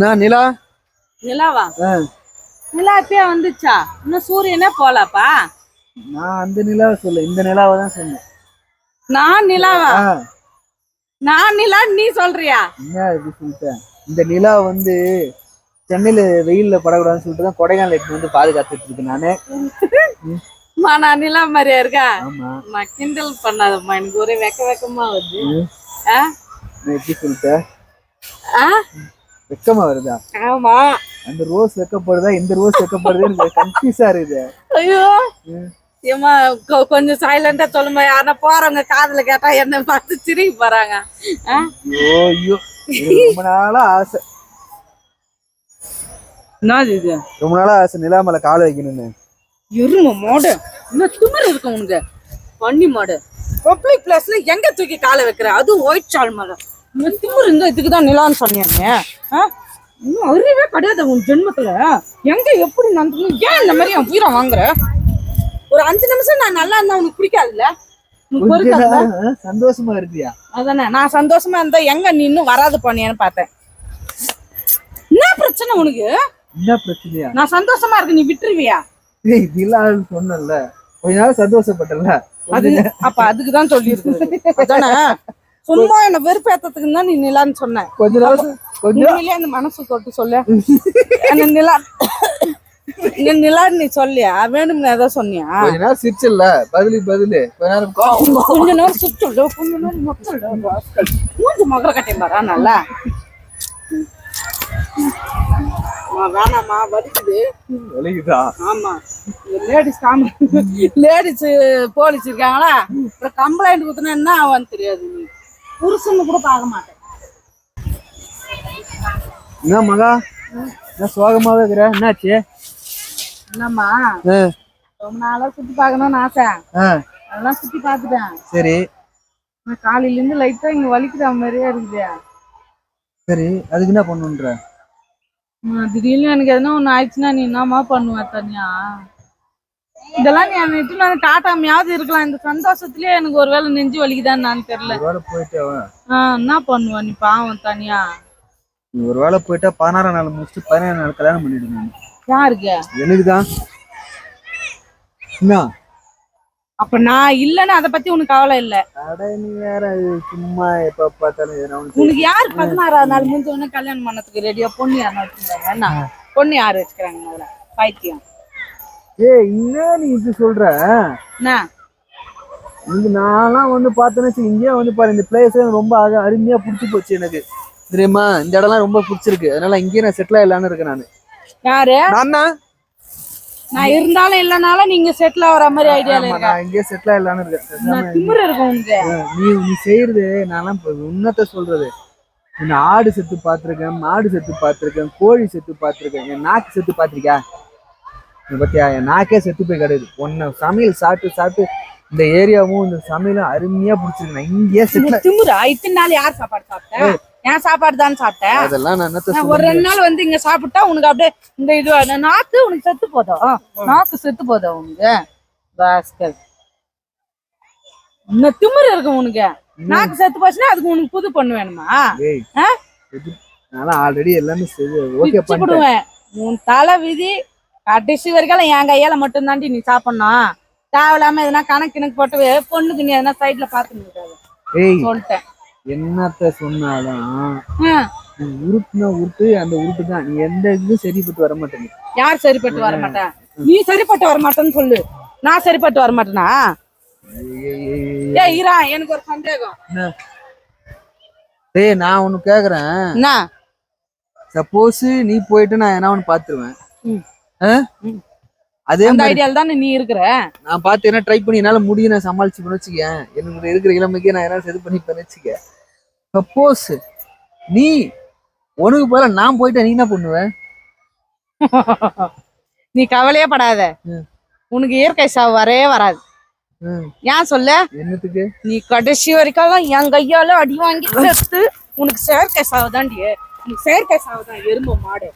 நான் நிலா நிலாவா? நிலா இப்பயே வந்துச்சா? இன்னும் சூரியனே போலப்பா. நான் அந்த நிலாவை சொல்ல, இந்த நிலாவை தான் சொன்னேன். நான் நிலாவா? நான் நிலா நீ சொல்றியா? என்ன இப்படி சொல்லிட்டேன்? இந்த நிலா வந்து சென்னையில வெயில்ல படக்கூடாதுன்னு சொல்லிட்டு தான் கொடைக்கானல் எடுத்து வந்து பாதுகாத்துட்டு இருக்கேன் நானு. நான் நிலா மாதிரியா இருக்கா? ஆமா. நான் கிண்டல் பண்ணாதம்மா, எனக்கு ஒரே வெக்கமா வருது. எப்படி சொல்லிட்ட? வெக்கமா வருதா? ஆமா. அந்த ரோஸ் வெக்கப்படுதா, இந்த ரோஸ் வெக்கப்படுது, எனக்கு கன்ஃபியூஸா இருக்குது. ஐயோ ஏமா கொஞ்சம் சைலண்டா சொல்லுமா, யாரா போறவங்க காதுல கேட்டா என்ன பார்த்து திரும்பி போறாங்க. ஐயோ ரொம்ப நாளா ஆசை. என்னது இது? ரொம்ப நாளா ஆசை நிலா மேல கால் வைக்கணும்னு. எரும மாடு, இன்னும் திமிரு இருக்கு உனக்கு. பண்ணி மாடு பப்ளிக் பிளேஸ்ல எங்க தூக்கி காலை வைக்கிற, அதுவும் ஒயிட் ஷால் மேல. இன்னும் திமிரு இருந்தா இதுக்குதான் நிலான்னு சொன்னியாங்க. இன்னும் அறிவே கிடையாது உன் ஜென்மத்துல. எங்க எப்படி நடந்து ஏன் இந்த மாதிரி என் உயிரை வாங்குற? ஒரு 5 நிமிஷம் நான் நல்லா இருந்தா உனக்கு பிடிக்காதுல்ல? சந்தோஷமா இருக்கியா? அதானே, நான் சந்தோஷமா இருந்தா எங்க நீ இன்னும் வராது பண்ணியான்னு பார்த்தேன். என்ன பிரச்சனை உனக்கு? என்ன பிரச்சனையா? நான் சந்தோஷமா இருக்கு, நீ விட்டுருவியா? சொன்னல கொஞ்ச நாள் சந்தோஷப்பட்டல, அது அப்ப அதுக்குதான் சொல்லி இருக்கு. சும்மா என்ன வெறுப்பேற்றத்துக்கு தான் நீ நிலான்னு சொன்ன. கொஞ்ச நாள் கொஞ்சம் அந்த மனசு தொட்டு சொல்ல நிலா நிலா நீ சொல்லியா? வேணும்னு ஏதோ சொன்னியா? கொஞ்ச நேரம் சிரிச்சல, பதிலு கொஞ்ச நேரம் சிரிச்சு கொஞ்ச நேரம் மூஞ்சி மகர கட்டையும் பாரா நல்லா. வேணாமா, வலிக்குது. வலிக்குதா? ஆமா, லேடிஸ் போலீஸ் இருக்காங்களா, அப்புறம் கம்ப்ளைண்ட் கொடுத்தனா என்ன ஆவான்னு தெரியாது. நீ புருஷன்னு கூட பார்க்க மாட்டேன். என்ன மகா, என்ன சோகமாவே இருக்கிற? என்னாச்சு? என்னம்மா, ரொம்ப நாளா சுத்தி பார்க்கணும்னு ஆசை, அதெல்லாம் சுத்தி பார்த்துட்டேன். சரி, காலையில இருந்து லைட்டா இங்க வலிக்குற மாதிரியே இருக்குது. சரி, அதுக்கு என்ன பண்ணுன்ற? திடீர்னு எனக்கு எதுனா ஒண்ணு ஆயிடுச்சுன்னா நீ என்னமா பண்ணுவ தனியா? இதெல்லாம் நீ என்ன காட்டாமையாவது இருக்கலாம். இந்த சந்தோஷத்துலயே எனக்கு ஒரு வேளை நெஞ்சு வலிக்குதான்னு நான் தெரியல. என்ன பண்ணுவ நீ பாவம் தனியா? நீ ஒரு வேளை போயிட்டா 16 நாள் முடிச்சுட்டு 17 நாள் கல்யாணம் பண்ணிடுவேன். யாருக்கு? எனக்குதான். என்ன அப்ப நான் இல்லன்னு அத பத்தி உனக்கு கவலை இல்ல? நீ வேற சும்மா எப்ப பார்த்தாலும் உனக்கு யாரு 16ஆவது நாள் முடிஞ்ச உடனே கல்யாணம் பண்ணதுக்கு ரெடியா பொண்ணு யாருன்னு வச்சுக்கிறாங்க? என்ன பொண்ணு யாரு வச்சுக்கிறாங்க? பைத்தியம். என்ன நீ இது சொல்ற? இங்க நான்லாம் வந்து பார்த்தேன்னு இங்கேயே வந்து பாரு, இந்த பிளேஸ் ரொம்ப அருமையா பிடிச்சி போச்சு எனக்கு தெரியுமா. இந்த இடம்லாம் ரொம்ப பிடிச்சிருக்கு, அதனால இங்கேயே நான் செட்டில் ஆகலான்னு இருக்கேன். நானு யாரு? நான் இருந்தாலும் இல்லனாலும் நீங்க செட்டில் ஆகிற மாதிரி ஐடியால இருக்கேன். நான் இங்கேயே செட்டில் ஆகலான்னு இருக்கேன். திமிரு இருக்கும் உனக்கு. நீ செய்யறது நான்லாம் உன்னத்தை சொல்றது. நான் ஆடு செத்து பார்த்துருக்கேன், மாடு செத்து பார்த்துருக்கேன், கோழி செத்து பார்த்துருக்கேன். என் நாக்கு செத்து பார்த்திருக்கியா? பத்தியா, என் நாக்கே செத்து போய் கிடையாது. ஒன்ன சமையல் சாப்பிட்டு சாப்பிட்டு இந்த ஏரியாவும் இந்த சமையலும் அருமையா பிடிச்சிருக்கேன். இங்கேயே திமிரா? இத்தனை நாள் யார் சாப்பாடு சாப்பிட்டேன்? என் சாப்பாடு தான் சாப்பிட்டேன். அதெல்லாம் நான் ஒரு 2 நாள் வந்து இங்க சாப்பிட்டா உனக்கு அப்படியே இந்த இது நாக்கு உனக்கு செத்து போதும். நாக்கு செத்து போதும் உனக்கு. பாஸ்கர், இன்னும் திமிரு இருக்கும் உனக்கு. நாக்கு செத்து போச்சுன்னா அதுக்கு உனக்கு புது பொண்ணு வேணுமா? ஆல்ரெடி எல்லாமே ஓகே பண்ணிடுவேன். உன் தலை விதி கடைசி வரைக்கும் என் கையால மட்டும் தாண்டி நீ சாப்பிடணும். தேவையில்லாம எதனா கணக்கு போட்டு பொண்ணுக்கு நீ எதனா சைட்ல பாத்துன்னு சொல்லிட்டேன். என்னத்த சொன்னாலும் உருட்டுனா உருட்டு, அந்த உருட்டு தான். நீ எந்த இதுவும் சரிப்பட்டு வர மாட்டேங்க. யார் சரிப்பட்டு வர மாட்டேன்? நீ சரிப்பட்டு வர மாட்டேன்னு சொல்லு, நான் சரிப்பட்டு வர மாட்டேனா? ஈரா, எனக்கு ஒரு சந்தேகம். நான் ஒண்ணு கேக்குறேன். சப்போஸ் நீ போயிட்டு நான் என்ன ஒண்ணு பாத்துருவேன், அதே ஐடியால தானே நீ இருக்கிற. நான் பார்த்து என்ன ட்ரை பண்ணி என்னால முடியும், நான் சமாளிச்சு வச்சுக்கேன். எனக்கு இருக்கிற இளமைக்கே நான் என்ன செது பண்ணி வச்சுக்க. சப்போஸ் நீ உனக்கு போல நான் போயிட்டேன், நீ என்ன பண்ணுவ? நீ கவலையே படாத, உனக்கு இயற்கை சாவு வரவே வராது. ஏன் சொல்ல? என்னத்துக்கு? நீ கடைசி வரைக்கும் என் கையால அடி வாங்கி செத்து உனக்கு செயற்கை சாவு தாண்டி. உனக்கு செயற்கை சாவு தான், எறும்பு மாடு.